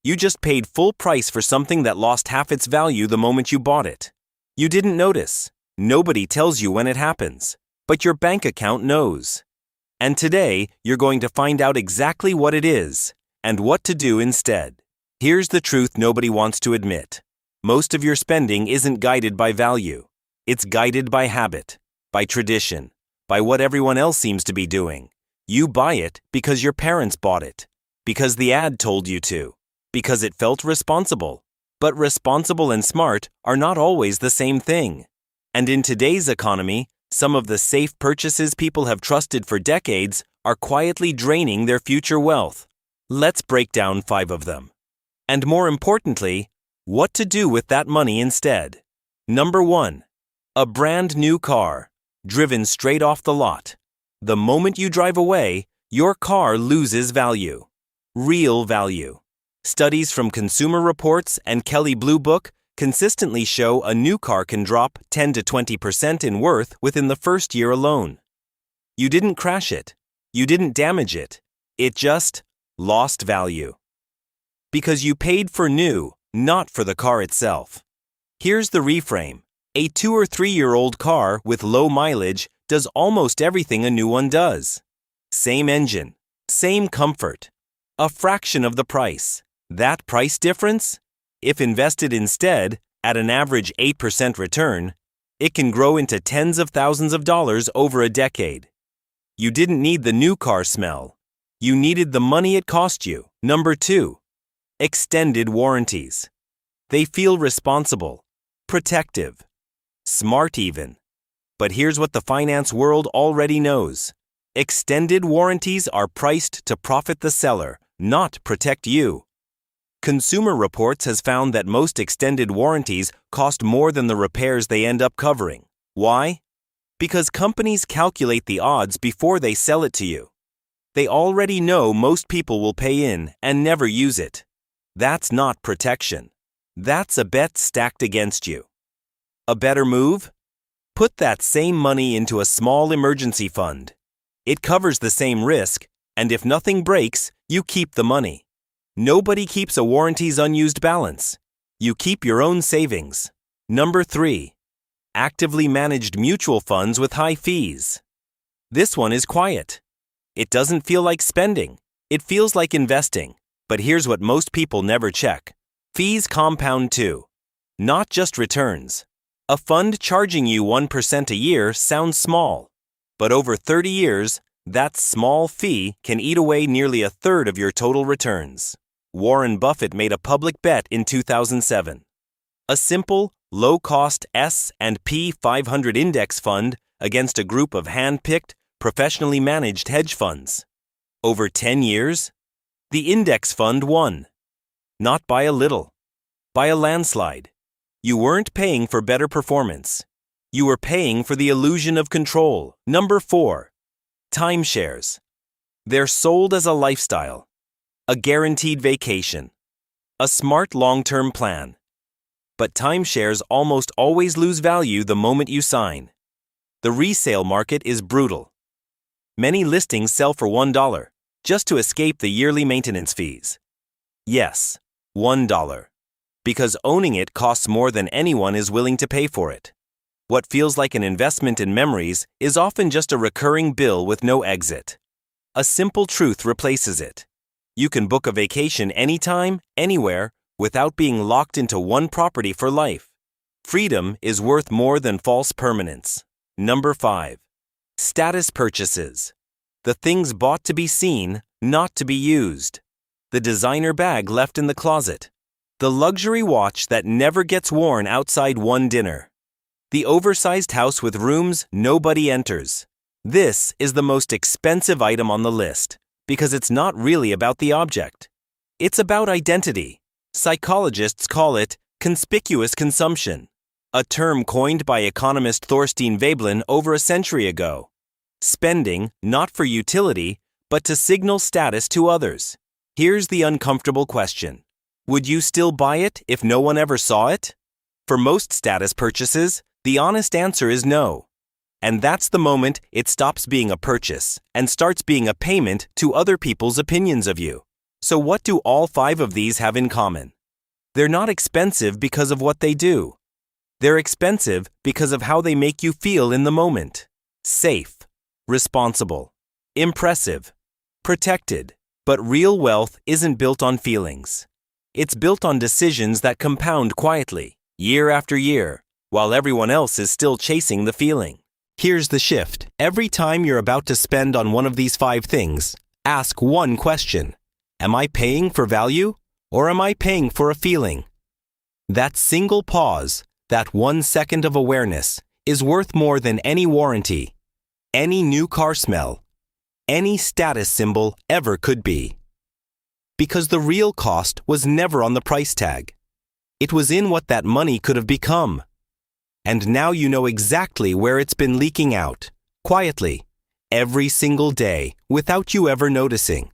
You just paid full price for something that lost half its value the moment you bought it. You didn't notice. Nobody tells you when it happens, but your bank account knows. And today, you're going to find out exactly what it is and what to do instead. Here's the truth nobody wants to admit. Most of your spending isn't guided by value. It's guided by habit, by tradition, by what everyone else seems to be doing. You buy it because your parents bought it, because the ad told you to, because it felt responsible. But responsible and smart are not always the same thing. And in today's economy, some of the safe purchases people have trusted for decades are quietly draining their future wealth. Let's break down 5 of them. And more importantly, what to do with that money instead. Number 1. A brand new car, driven straight off the lot. The moment you drive away, your car loses value. Real value. Studies from Consumer Reports and Kelley Blue Book consistently show a new car can drop 10 to 20% in worth within the first year alone. You didn't crash it. You didn't damage it. It just lost value. Because you paid for new, not for the car itself. Here's the reframe. A 2 or 3-year-old car with low mileage does almost everything a new one does. Same engine, same comfort, a fraction of the price. That price difference? If invested instead, at an average 8% return, it can grow into tens of thousands of dollars over a decade. You didn't need the new car smell. You needed the money it cost you. Number 2. Extended warranties. They feel responsible, protective, smart even. But here's what the finance world already knows. Extended warranties are priced to profit the seller, not protect you. Consumer Reports has found that most extended warranties cost more than the repairs they end up covering. Why? Because companies calculate the odds before they sell it to you. They already know most people will pay in and never use it. That's not protection. That's a bet stacked against you. A better move? Put that same money into a small emergency fund. It covers the same risk, and if nothing breaks, you keep the money. Nobody keeps a warranty's unused balance. You keep your own savings. Number 3. Actively managed mutual funds with high fees. This one is quiet. It doesn't feel like spending. It feels like investing. But here's what most people never check. Fees compound too. Not just returns. A fund charging you 1% a year sounds small. But over 30 years, that small fee can eat away nearly a third of your total returns. Warren Buffett made a public bet in 2007. A simple, low-cost S&P 500 index fund against a group of hand-picked, professionally managed hedge funds. Over 10 years, the index fund won. Not by a little, by a landslide. You weren't paying for better performance. You were paying for the illusion of control. Number 4. Timeshares. They're sold as a lifestyle, a guaranteed vacation, a smart long-term plan. But timeshares almost always lose value the moment you sign. The resale market is brutal. Many listings sell for $1 just to escape the yearly maintenance fees. Yes, $1. Because owning it costs more than anyone is willing to pay for it. What feels like an investment in memories is often just a recurring bill with no exit. A simple truth replaces it. You can book a vacation anytime, anywhere, without being locked into one property for life. Freedom is worth more than false permanence. Number 5. Status purchases. The things bought to be seen, not to be used. The designer bag left in the closet. The luxury watch that never gets worn outside one dinner. The oversized house with rooms nobody enters. This is the most expensive item on the list because it's not really about the object. It's about identity. Psychologists call it conspicuous consumption, a term coined by economist Thorstein Veblen over a century ago. Spending not for utility, but to signal status to others. Here's the uncomfortable question. Would you still buy it if no one ever saw it? For most status purchases, the honest answer is no. And that's the moment it stops being a purchase and starts being a payment to other people's opinions of you. So what do all 5 of these have in common? They're not expensive because of what they do. They're expensive because of how they make you feel in the moment. Safe, responsible, impressive, protected. But real wealth isn't built on feelings. It's built on decisions that compound quietly, year after year, while everyone else is still chasing the feeling. Here's the shift. Every time you're about to spend on one of these 5 things, ask one question. Am I paying for value, or am I paying for a feeling? That single pause, that 1 second of awareness, is worth more than any warranty, any new car smell, any status symbol ever could be. Because the real cost was never on the price tag. It was in what that money could have become. And now you know exactly where it's been leaking out, quietly, every single day, without you ever noticing.